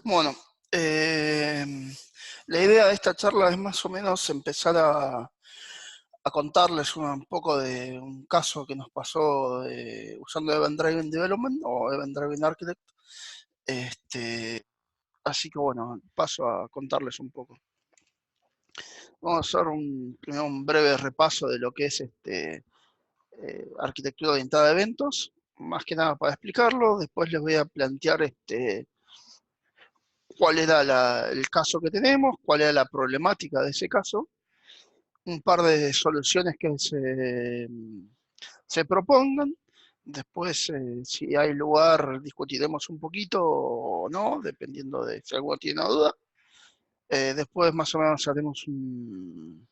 Bueno, eh, la idea de esta charla es más o menos empezar a contarles un poco de un caso que nos pasó usando Event Driven Development o Event Driven Architect. Este, Así que bueno, paso a contarles un poco. Vamos a hacer primero un breve repaso de lo que es arquitectura orientada a eventos, más que nada para explicarlo. Después les voy a plantear cuál era el caso que tenemos, cuál era la problemática de ese caso, un par de soluciones que se propongan. Después, si hay lugar, discutiremos un poquito o no, dependiendo de si alguno tiene una duda. Después, más o menos, haremos un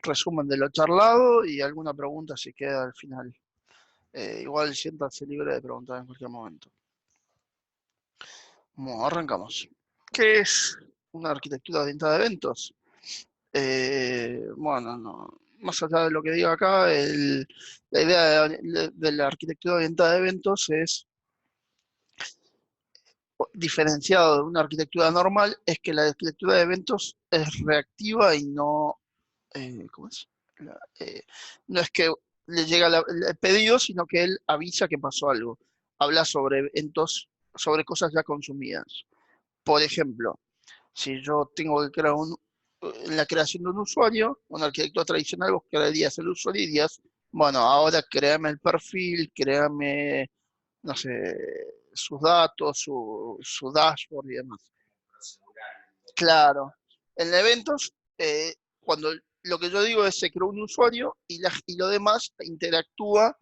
resumen de lo charlado y alguna pregunta si queda al final. Igual siéntanse libre de preguntar en cualquier momento. Bueno, arrancamos. ¿Qué es una arquitectura orientada a eventos? Bueno, no, más allá de lo que digo acá, la idea de la arquitectura orientada a eventos es diferenciado de una arquitectura normal, es que la arquitectura de eventos es reactiva y no, ¿cómo es? No es que le llega el pedido, sino que él avisa que pasó algo. Habla sobre eventos, sobre cosas ya consumidas. Por ejemplo, si yo tengo que crear en la creación de un usuario, un arquitecto tradicional vos crearías el usuario y dirías, bueno, ahora créame el perfil, créame, no sé, sus datos, su dashboard y demás. Claro. En eventos, cuando lo que yo digo es se creó un usuario y lo demás interactúa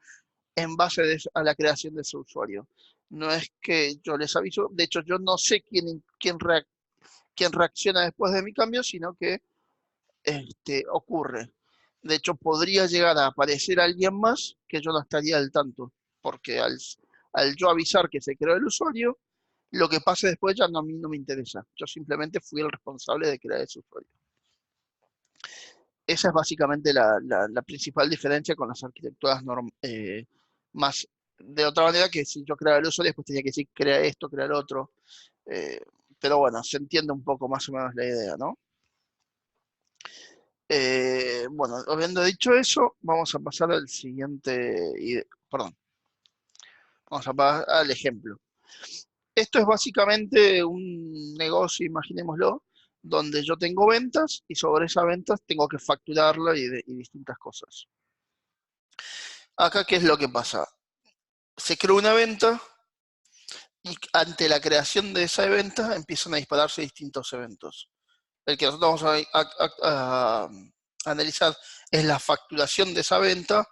en base a la creación de ese usuario. No es que yo les aviso, de hecho yo no sé quién reacciona después de mi cambio, sino que ocurre. De hecho, podría llegar a aparecer alguien más que yo no estaría al tanto, porque al yo avisar que se creó el usuario, lo que pase después ya no, a mí no me interesa. Yo simplemente fui el responsable de crear ese usuario. Esa es básicamente la principal diferencia con las arquitecturas más de otra manera que si yo creaba el usuario, después tenía que decir crea esto, crea el otro. Eh, pero bueno, se entiende un poco más o menos la idea, ¿no? Bueno, habiendo dicho eso, vamos a pasar al siguiente, perdón, vamos a pasar al ejemplo. Esto es básicamente un negocio, imaginémoslo, donde yo tengo ventas y sobre esas ventas tengo que facturarla y distintas cosas. Acá, ¿qué es lo que pasa? Se crea una venta y ante la creación de esa venta empiezan a dispararse distintos eventos. El que nosotros vamos a analizar es la facturación de esa venta,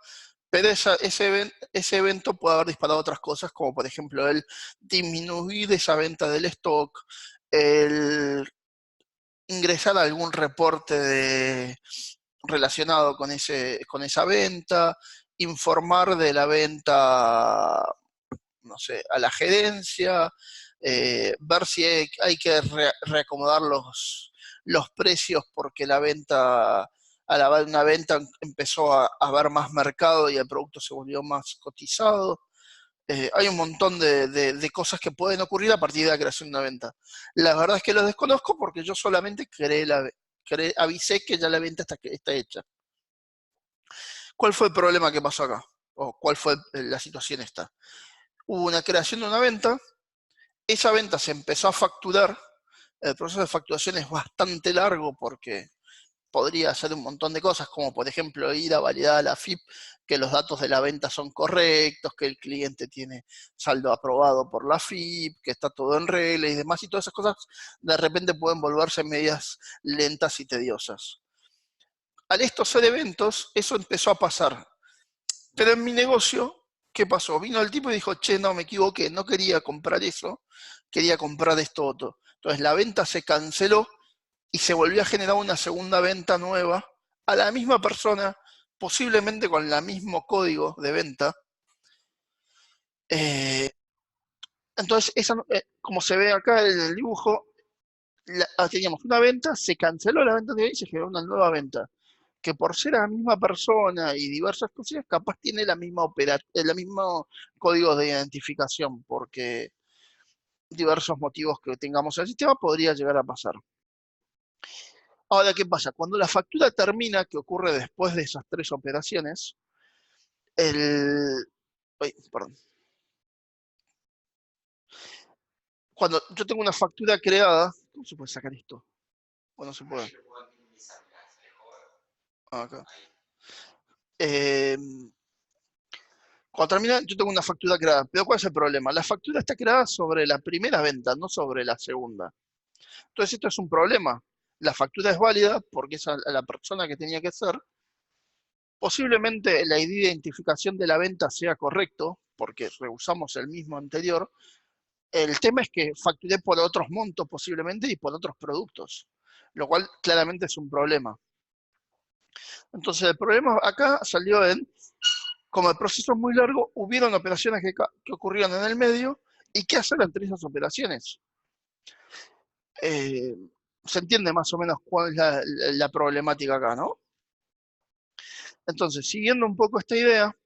pero ese evento puede haber disparado otras cosas, como por ejemplo el disminuir esa venta del stock, el ingresar a algún reporte relacionado con esa venta, informar de la venta, no sé, a la gerencia, ver si hay que reacomodar los precios porque la venta, una venta empezó a haber más mercado y el producto se volvió más cotizado. Hay un montón de cosas que pueden ocurrir a partir de la creación de una venta. La verdad es que los desconozco porque yo solamente avisé que ya la venta está hecha. ¿Cuál fue el problema que pasó acá? ¿O cuál fue la situación esta? Hubo una creación de una venta, esa venta se empezó a facturar, el proceso de facturación es bastante largo porque podría hacer un montón de cosas, como por ejemplo ir a validar a la FIP que los datos de la venta son correctos, que el cliente tiene saldo aprobado por la FIP, que está todo en regla y demás, y todas esas cosas de repente pueden volverse medias lentas y tediosas. Al esto ser eventos, eso empezó a pasar. Pero en mi negocio, ¿qué pasó? Vino el tipo y dijo, che, no, me equivoqué, no quería comprar eso, quería comprar esto otro. Entonces la venta se canceló y se volvió a generar una segunda venta nueva a la misma persona, posiblemente con el mismo código de venta. Eh, entonces, como se ve acá en el dibujo, teníamos una venta, se canceló la venta de ahí y se generó una nueva venta que por ser la misma persona y diversas cosas, capaz tiene la misma el mismo código de identificación, porque diversos motivos que tengamos en el sistema, podría llegar a pasar. Ahora, ¿qué pasa? Cuando la factura termina, que ocurre después de esas 3 operaciones, el... Uy, perdón. Cuando yo tengo una factura creada, ¿cómo se puede sacar esto? Bueno, se puede. Acá. Eh, Cuando termina, yo tengo una factura creada. Pero ¿cuál es el problema? La factura está creada sobre la primera venta, no sobre la segunda. Entonces esto es un problema. La factura es válida porque es a la persona que tenía que ser. Posiblemente la ID de identificación de la venta sea correcto, porque rehusamos el mismo anterior. El tema es que facturé por otros montos posiblemente y por otros productos, lo cual claramente es un problema. Entonces el problema acá salió en, como el proceso es muy largo, hubieron operaciones que ocurrieron en el medio y qué hacer entre esas operaciones. Eh, Se entiende más o menos cuál es la problemática acá, ¿no? Entonces, siguiendo un poco esta idea,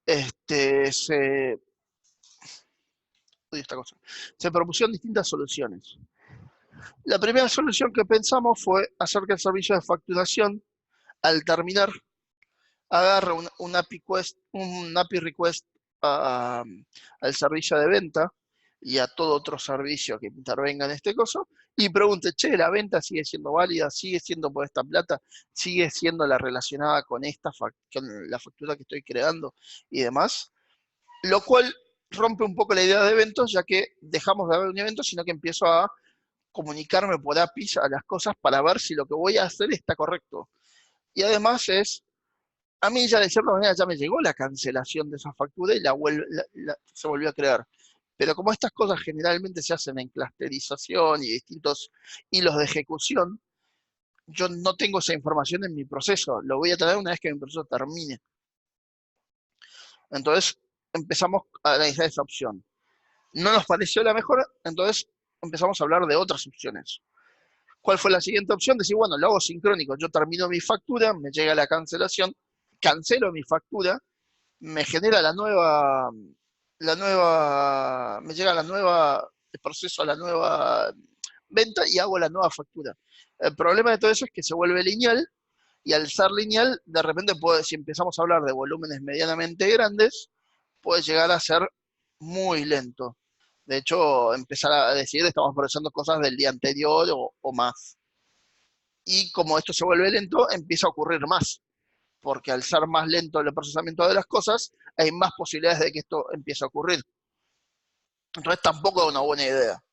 este, se propusieron distintas soluciones. La primera solución que pensamos fue hacer que el servicio de facturación, al terminar, agarre un API request al servicio de venta y a todo otro servicio que intervenga en este coso y pregunte, che, la venta sigue siendo válida, sigue siendo por esta plata, sigue siendo la relacionada con con la factura que estoy creando y demás, lo cual rompe un poco la idea de eventos, ya que dejamos de haber un evento, sino que empiezo a comunicarme por APIs a las cosas para ver si lo que voy a hacer está correcto. Y además a mí ya de cierta manera ya me llegó la cancelación de esa factura y se volvió a crear. Pero como estas cosas generalmente se hacen en clusterización y distintos hilos de ejecución, yo no tengo esa información en mi proceso. Lo voy a tener una vez que mi proceso termine. Entonces empezamos a analizar esa opción. No nos pareció la mejor, entonces empezamos a hablar de otras opciones. ¿Cuál fue la siguiente opción? Decir, bueno, lo hago sincrónico. Yo termino mi factura, me llega la cancelación, cancelo mi factura, me genera me llega el proceso a la nueva venta y hago la nueva factura. El problema de todo eso es que se vuelve lineal y al ser lineal, de repente si empezamos a hablar de volúmenes medianamente grandes, puede llegar a ser muy lento. De hecho, empezar a decir, estamos procesando cosas del día anterior o más. Y como esto se vuelve lento, empieza a ocurrir más, porque al ser más lento el procesamiento de las cosas, hay más posibilidades de que esto empiece a ocurrir. Entonces tampoco es una buena idea.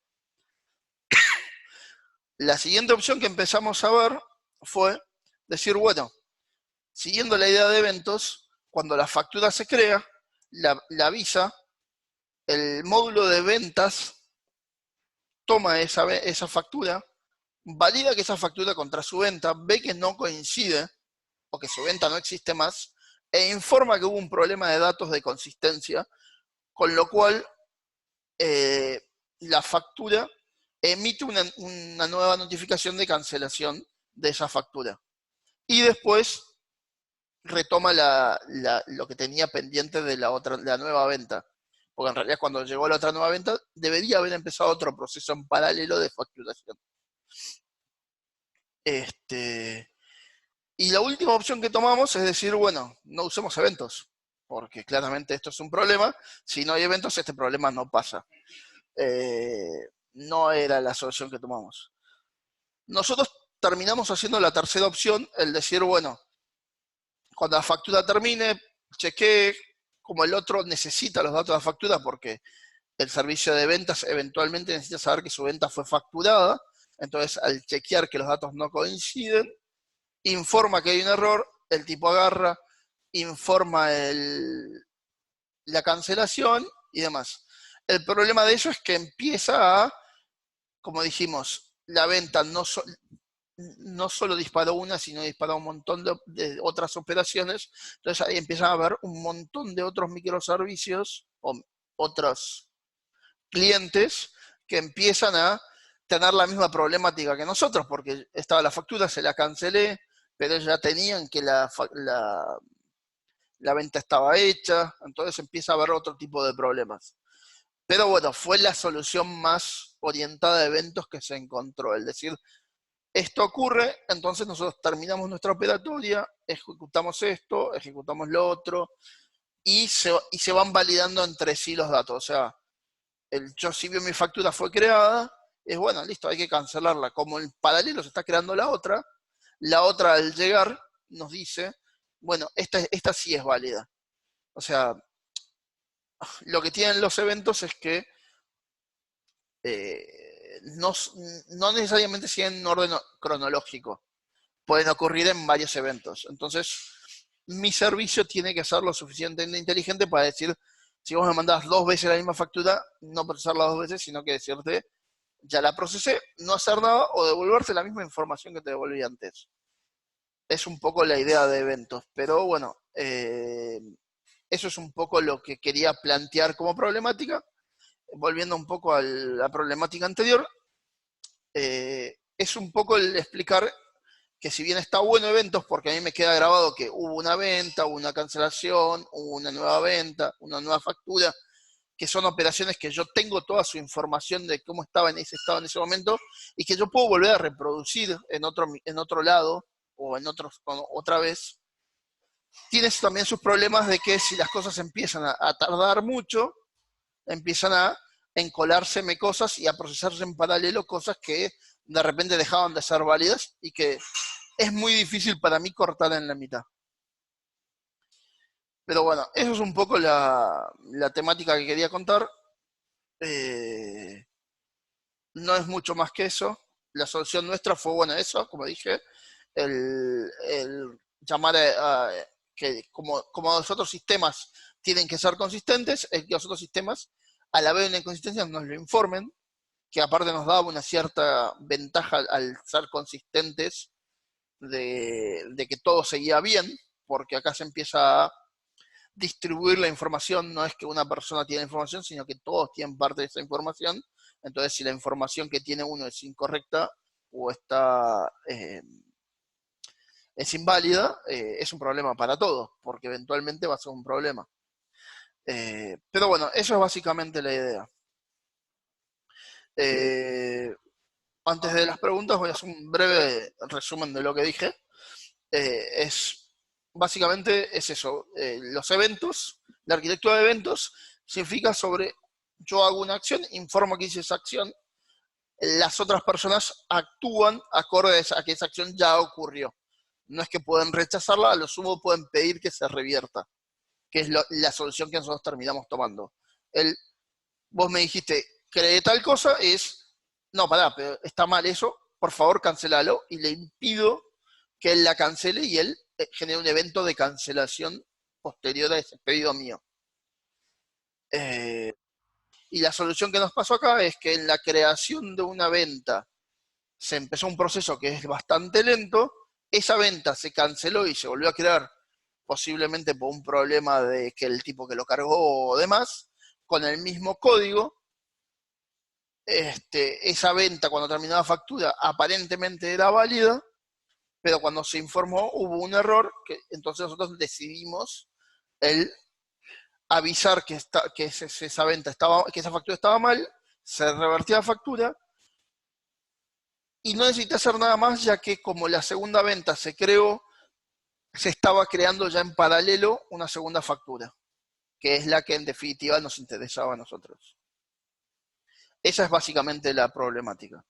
La siguiente opción que empezamos a ver fue decir, bueno, siguiendo la idea de eventos, cuando la factura se crea, la avisa, el módulo de ventas toma esa factura, valida que esa factura contra su venta, ve que no coincide o que su venta no existe más, e informa que hubo un problema de datos de consistencia, con lo cual la factura emite una nueva notificación de cancelación de esa factura. Y después retoma lo que tenía pendiente de la nueva venta. Porque en realidad cuando llegó la otra nueva venta, debería haber empezado otro proceso en paralelo de facturación. Y la última opción que tomamos es decir, bueno, no usemos eventos, porque claramente esto es un problema. Si no hay eventos, este problema no pasa. No era la solución que tomamos. Nosotros terminamos haciendo la tercera opción, el decir, bueno, cuando la factura termine, chequee, como el otro necesita los datos de la factura, porque el servicio de ventas eventualmente necesita saber que su venta fue facturada, entonces al chequear que los datos no coinciden, informa que hay un error, el tipo agarra, informa la cancelación y demás. El problema de eso es que empieza a, como dijimos, la venta no solo disparó una, sino disparó un montón de otras operaciones. Entonces ahí empiezan a haber un montón de otros microservicios o otros clientes que empiezan a tener la misma problemática que nosotros, porque estaba la factura, se la cancelé, pero ellos ya tenían que la venta estaba hecha, entonces empieza a haber otro tipo de problemas. Pero bueno, fue la solución más orientada a eventos que se encontró. Es decir, esto ocurre, entonces nosotros terminamos nuestra operatoria, ejecutamos esto, ejecutamos lo otro, y se van validando entre sí los datos. O sea, yo si bien mi factura fue creada, es bueno, listo, hay que cancelarla. Como en paralelo se está creando la otra al llegar nos dice, bueno, esta sí es válida. O sea, lo que tienen los eventos es que no necesariamente siguen en orden cronológico. Pueden ocurrir en varios eventos. Entonces, mi servicio tiene que ser lo suficientemente inteligente para decir, si vos me mandás 2 veces la misma factura, no procesarla 2 veces, sino que decirte, ya la procesé, no hacer nada o devolverte la misma información que te devolví antes. Es un poco la idea de eventos, pero bueno, eso es un poco lo que quería plantear como problemática. Volviendo un poco a la problemática anterior, es un poco el explicar que si bien está bueno eventos, porque a mí me queda grabado que hubo una venta, hubo una cancelación, hubo una nueva venta, una nueva factura, que son operaciones que yo tengo toda su información de cómo estaba en ese estado en ese momento y que yo puedo volver a reproducir en otro lado o en otra vez. Tienes también sus problemas de que si las cosas empiezan a tardar mucho, empiezan a encolárseme cosas y a procesarse en paralelo cosas que de repente dejaban de ser válidas y que es muy difícil para mí cortar en la mitad. Pero bueno, eso es un poco la temática que quería contar. Eh, no es mucho más que eso. La solución nuestra fue, bueno, eso, como dije, el llamar que como los otros sistemas tienen que ser consistentes, es que los otros sistemas, a la vez de una inconsistencia, nos lo informen, que aparte nos daba una cierta ventaja al ser consistentes de que todo seguía bien, porque acá se empieza a distribuir la información, no es que una persona tiene información, sino que todos tienen parte de esa información. Entonces, si la información que tiene uno es incorrecta o es inválida, es un problema para todos, porque eventualmente va a ser un problema. Pero bueno, eso es básicamente la idea. Eh, Antes de las preguntas voy a hacer un breve resumen de lo que dije. Básicamente es eso, los eventos, la arquitectura de eventos significa sobre, yo hago una acción, informo que hice esa acción, las otras personas actúan acorde a que esa acción ya ocurrió. No es que pueden rechazarla, a lo sumo pueden pedir que se revierta, que es la solución que nosotros terminamos tomando. Vos me dijiste, creé tal cosa, no, pará, pero está mal eso, por favor cancelalo, y le impido que él la cancele y él genere un evento de cancelación posterior a ese pedido mío. Y la solución que nos pasó acá es que en la creación de una venta se empezó un proceso que es bastante lento, esa venta se canceló y se volvió a crear posiblemente por un problema de que el tipo que lo cargó o demás, con el mismo código. Esa venta cuando terminaba factura aparentemente era válida, pero cuando se informó hubo un error, que entonces nosotros decidimos el avisar esa venta que esa factura estaba mal, se revertía la factura y no necesité hacer nada más, ya que como la segunda venta se creó, se estaba creando ya en paralelo una segunda factura, que es la que en definitiva nos interesaba a nosotros. Esa es básicamente la problemática.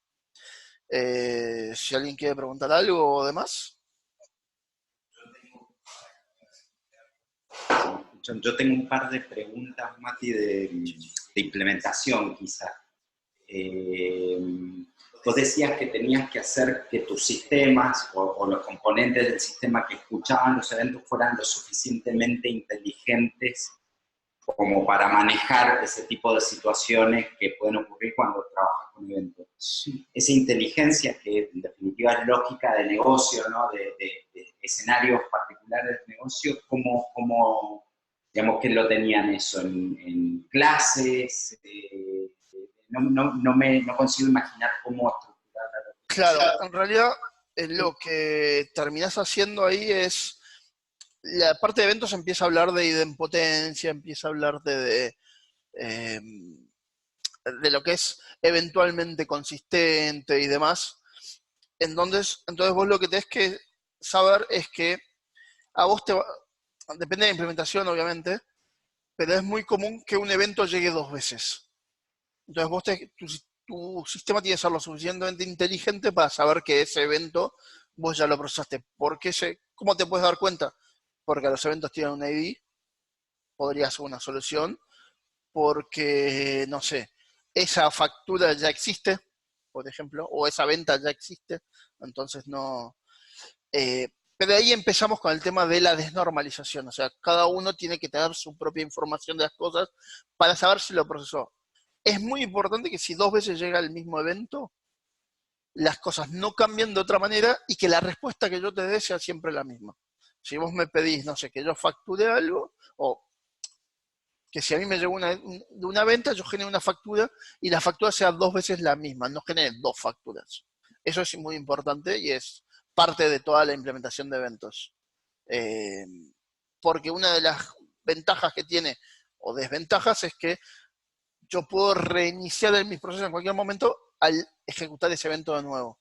Si alguien quiere preguntar algo o demás. Yo tengo un par de preguntas, Mati, de implementación quizá. Vos decías que tenías que hacer que tus sistemas o los componentes del sistema que escuchaban los eventos fueran lo suficientemente inteligentes como para manejar ese tipo de situaciones que pueden ocurrir cuando trabajas con eventos. Sí. Esa inteligencia, que en definitiva es lógica de negocio, ¿no? de escenarios particulares de negocio, ¿cómo digamos que lo tenían eso? ¿En clases? No consigo imaginar cómo estructurar la lógica. Claro, en realidad lo que terminás haciendo ahí es, la parte de eventos empieza a hablar de idempotencia, empieza a hablar de de lo que es eventualmente consistente y demás. Entonces vos lo que tenés que saber es que a vos depende de la implementación, obviamente, pero es muy común que un evento llegue 2 veces. Entonces tu sistema tiene que ser lo suficientemente inteligente para saber que ese evento vos ya lo procesaste. ¿Cómo te puedes dar cuenta? Porque los eventos tienen un ID, podría ser una solución, porque, no sé, esa factura ya existe, por ejemplo, o esa venta ya existe, entonces no... pero ahí empezamos con el tema de la desnormalización, o sea, cada uno tiene que tener su propia información de las cosas para saber si lo procesó. Es muy importante que si 2 veces llega el mismo evento, las cosas no cambian de otra manera y que la respuesta que yo te dé sea siempre la misma. Si vos me pedís, no sé, que yo facture algo, o que si a mí me llegó de una venta, yo genero una factura y la factura sea 2 veces la misma, no genere 2 facturas. Eso es muy importante y es parte de toda la implementación de eventos. Eh, porque una de las ventajas que tiene, o desventajas, es que yo puedo reiniciar mis procesos en cualquier momento al ejecutar ese evento de nuevo.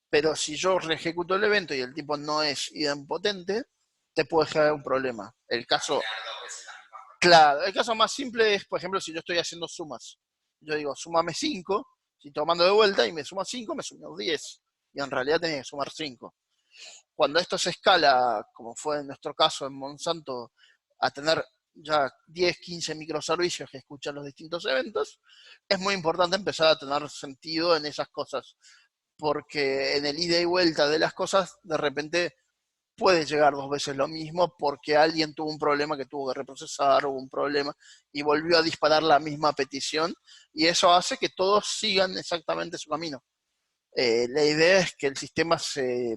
Pero si yo reejecuto el evento y el tipo no es idempotente, te puede generar un problema. Claro, el caso más simple es, por ejemplo, si yo estoy haciendo sumas. Yo digo, súmame 5, si estoy tomando de vuelta y me suma 5, me suma 10. Y en realidad tenía que sumar 5. Cuando esto se escala, como fue en nuestro caso en Monsanto, a tener ya 10, 15 microservicios que escuchan los distintos eventos, es muy importante empezar a tener sentido en esas cosas. Porque en el ida y vuelta de las cosas, de repente puede llegar 2 veces lo mismo porque alguien tuvo un problema que tuvo que reprocesar, hubo un problema y volvió a disparar la misma petición y eso hace que todos sigan exactamente su camino. La idea es que el sistema se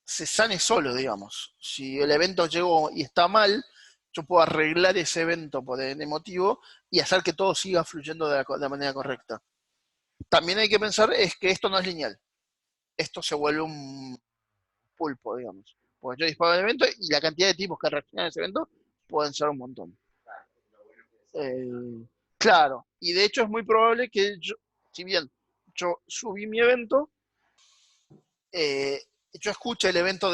sane solo, digamos. Si el evento llegó y está mal, yo puedo arreglar ese evento por el motivo y hacer que todo siga fluyendo de la manera correcta. También hay que pensar es que esto no es lineal. Esto se vuelve un pulpo, digamos. Porque yo disparo el evento y la cantidad de tipos que reaccionan a ese evento pueden ser un montón. Claro, y de hecho es muy probable que yo, si bien yo subí mi evento, eh, yo escuche el evento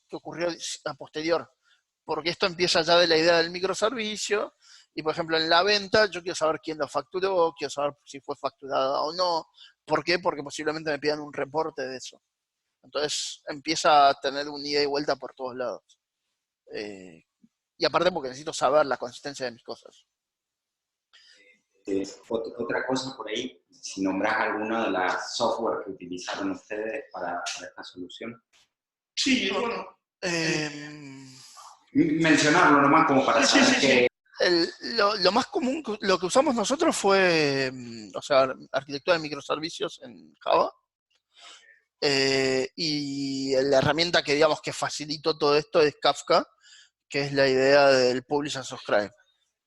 que ocurrió a posterior, porque esto empieza ya de la idea del microservicio, y por ejemplo en la venta yo quiero saber quién lo facturó, quiero saber si fue facturada o no. ¿Por qué? Porque posiblemente me pidan un reporte de eso. Entonces empieza a tener un ida y vuelta por todos lados. Eh, y aparte porque necesito saber la consistencia de mis cosas. Otra cosa por ahí, si nombrás alguno de las software que utilizaron ustedes para esta solución. Sí, bueno. Mencionarlo nomás como para saber que... Lo más común, lo que usamos nosotros fue, o sea, arquitectura de microservicios en Java. Y la herramienta que digamos que facilitó todo esto es Kafka, que es la idea del Publish and Subscribe,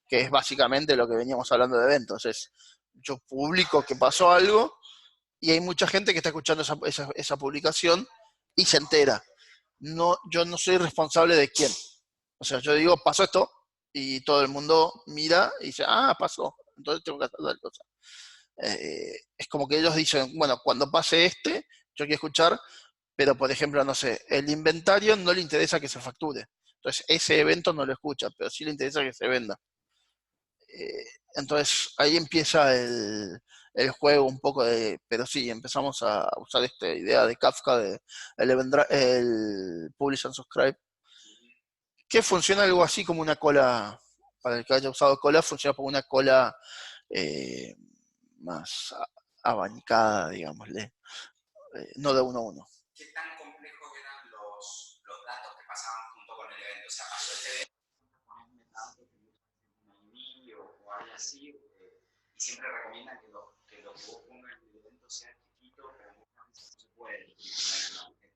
que es básicamente lo que veníamos hablando de eventos. Es, yo publico que pasó algo y hay mucha gente que está escuchando esa publicación y se entera. No, yo no soy responsable de quién. O sea, yo digo, pasó esto, y todo el mundo mira y dice, ah, pasó, entonces tengo que hacer tal cosa. Es como que ellos dicen, bueno, cuando pase yo quiero escuchar, pero por ejemplo, no sé, el inventario no le interesa que se facture. Entonces, ese evento no lo escucha, pero sí le interesa que se venda. Entonces, ahí empieza el juego un poco de... Pero sí, empezamos a usar esta idea de Kafka, el Publish and Subscribe, que funciona algo así como una cola, para el que haya usado cola, funciona como una cola eh, más abanicada, digámosle, no de uno a uno. ¿Qué tan complejos eran los datos que pasaban junto con el evento? O sea, pasó este evento, ponerme tanto que un ID o algo así, y siempre recomiendan que lo que vos pongas en el evento sea chiquito, pero muchas veces no se puede.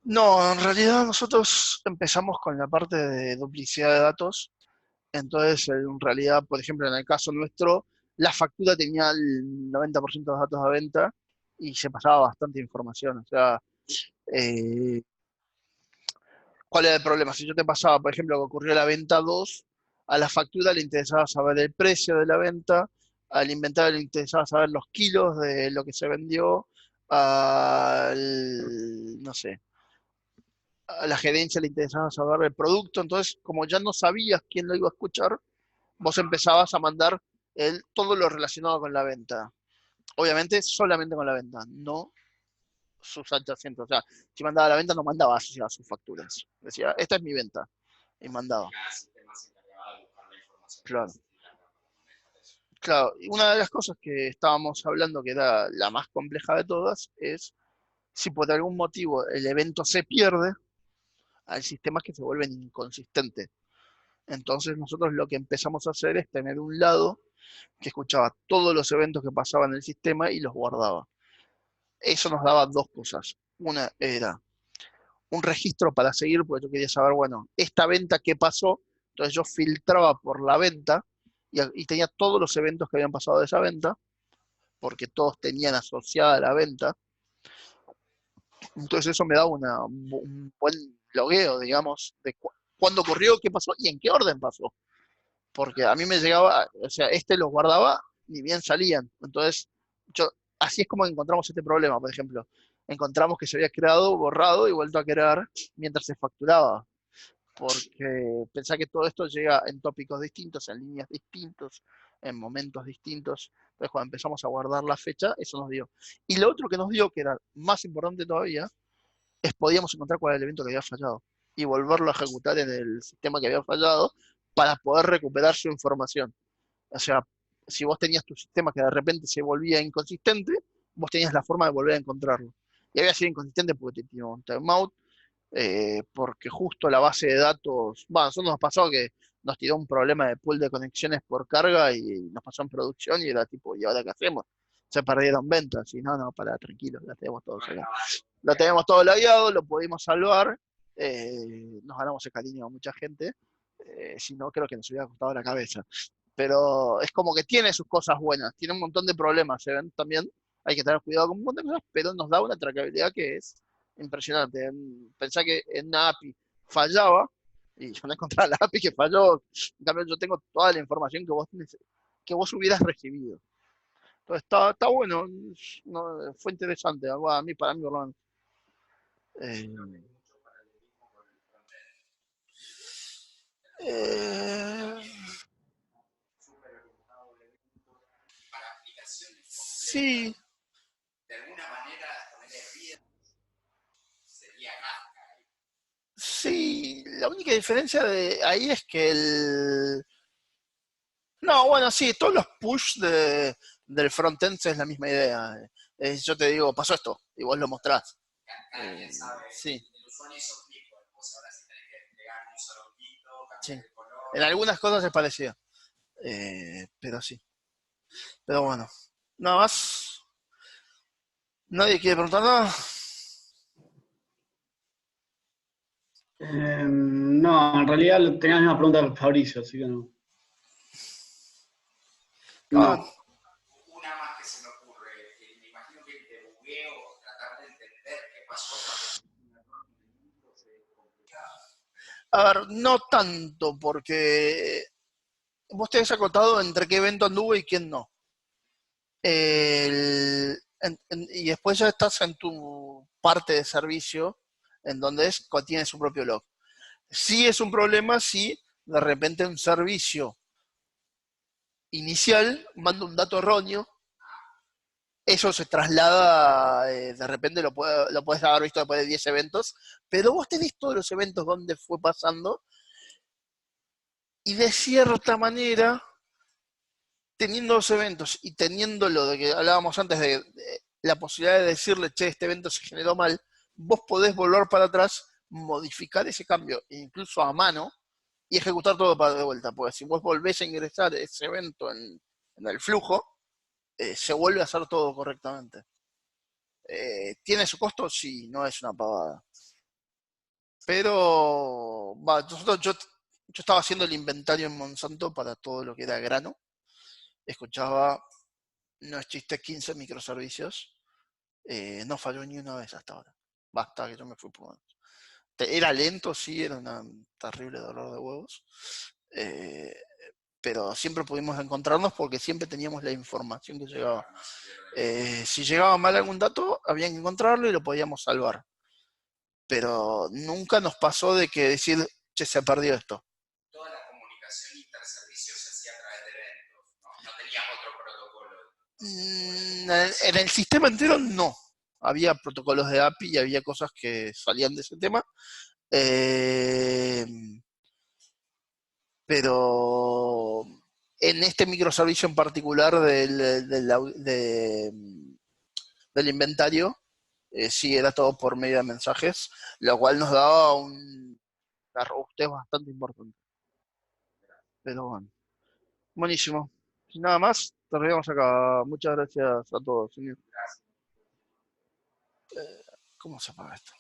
No, en realidad nosotros empezamos con la parte de duplicidad de datos. Entonces, en realidad, por ejemplo, en el caso nuestro, la factura tenía el 90% de los datos de venta y se pasaba bastante información. O sea, eh, ¿cuál era el problema? Si yo te pasaba, por ejemplo, que ocurrió la venta 2, a la factura le interesaba saber el precio de la venta, al inventario le interesaba saber los kilos de lo que se vendió, no sé, a la gerencia le interesaba saber el producto, entonces como ya no sabías quién lo iba a escuchar, vos empezabas a mandar todo lo relacionado con la venta. Obviamente solamente con la venta, no sus adyacentes. O sea, si mandaba la venta no mandaba asociadas sus facturas. Decía, esta es mi venta. Y mandaba. Claro. Claro, y una de las cosas que estábamos hablando que era la más compleja de todas es si por algún motivo el evento se pierde, hay sistemas que se vuelven inconsistentes. Entonces nosotros lo que empezamos a hacer es tener un lado que escuchaba todos los eventos que pasaban en el sistema y los guardaba. Eso nos daba dos cosas. Una era un registro para seguir, porque yo quería saber, bueno, esta venta qué pasó. Entonces yo filtraba por la venta y tenía todos los eventos que habían pasado de esa venta, porque todos tenían asociada la venta. Entonces eso me daba un buen logueo, digamos, de cuándo ocurrió, qué pasó y en qué orden pasó. Porque a mí me llegaba, o sea, los guardaba ni bien salían. Entonces, yo, así es como encontramos este problema, por ejemplo. Encontramos que se había creado, borrado y vuelto a crear mientras se facturaba. Porque pensá que todo esto llega en tópicos distintos, en líneas distintos, en momentos distintos. Entonces, cuando empezamos a guardar la fecha, eso nos dio. Y lo otro que nos dio, que era más importante todavía, es podíamos encontrar cuál era el evento que había fallado y volverlo a ejecutar en el sistema que había fallado para poder recuperar su información. O sea, si vos tenías tu sistema que de repente se volvía inconsistente, vos tenías la forma de volver a encontrarlo. Y había sido inconsistente porque te tiró un timeout, porque justo la base de datos, bueno, a nosotros nos pasó que nos tiró un problema de pool de conexiones por carga y nos pasó en producción y era tipo, ¿y ahora qué hacemos? Se perdieron ventas y no, no, para, tranquilos, la tenemos todos acá. Lo tenemos todo lagueado, lo pudimos salvar, nos ganamos el cariño a mucha gente, si no creo que nos hubiera costado la cabeza. Pero es como que tiene sus cosas buenas, tiene un montón de problemas, se ven también, hay que tener cuidado con un montón de cosas, pero nos da una trackabilidad que es impresionante. Pensá que en una API fallaba y yo no encontraba la API que falló, en cambio yo tengo toda la información que vos hubieras recibido. Entonces está bueno, no, fue interesante, a mí, para mí, por lo menos. Eh, eh, sí, sí, la única diferencia de ahí es que no, bueno, sí, todos los push del frontend es la misma idea. Yo te digo, pasó esto, y vos lo mostrás. Eh, sí, sí. En algunas cosas es parecido, pero sí. Pero bueno, nada más. ¿Nadie quiere preguntar nada? No, en realidad tenía la misma pregunta de Fabricio, así que no. Ah, No. Una más que se me ocurre, que me imagino que el debugueo o tratar de entender qué pasó para un error es complicado. a ver, no tanto, porque vos te has acotado entre qué evento anduvo y quién no. Y después ya estás en tu parte de servicio, en donde contiene su propio log. Sí es un problema si de repente un servicio inicial manda un dato erróneo, eso se traslada, de repente lo puedes haber visto después de 10 eventos, pero vos tenés todos los eventos donde fue pasando y de cierta manera, teniendo los eventos y teniendo lo de que hablábamos antes de la posibilidad de decirle, che, este evento se generó mal, vos podés volver para atrás, modificar ese cambio, incluso a mano, y ejecutar todo para de vuelta. Porque si vos volvés a ingresar ese evento en el flujo, se vuelve a hacer todo correctamente. ¿Tiene su costo? Sí, no es una pavada. Pero yo estaba haciendo el inventario en Monsanto para todo lo que era grano. Escuchaba, no es chiste, 15 microservicios. No falló ni una vez hasta ahora. Basta que yo me fui por... Era lento, sí, era un terrible dolor de huevos. Eh, pero siempre pudimos encontrarnos porque siempre teníamos la información que llegaba. Si llegaba mal algún dato, había que encontrarlo y lo podíamos salvar. Pero nunca nos pasó de que decir, che, se perdió esto. Toda la comunicación interservicios se hacía a través de eventos, ¿no? No tenías otro protocolo. En el sistema entero no. Había protocolos de API y había cosas que salían de ese tema. Pero en este microservicio en particular del inventario, sí era todo por medio de mensajes, lo cual nos daba una robustez bastante importante. Pero bueno, buenísimo. Sin nada más, terminamos acá. Muchas gracias a todos, señor. ¿Cómo se apaga esto?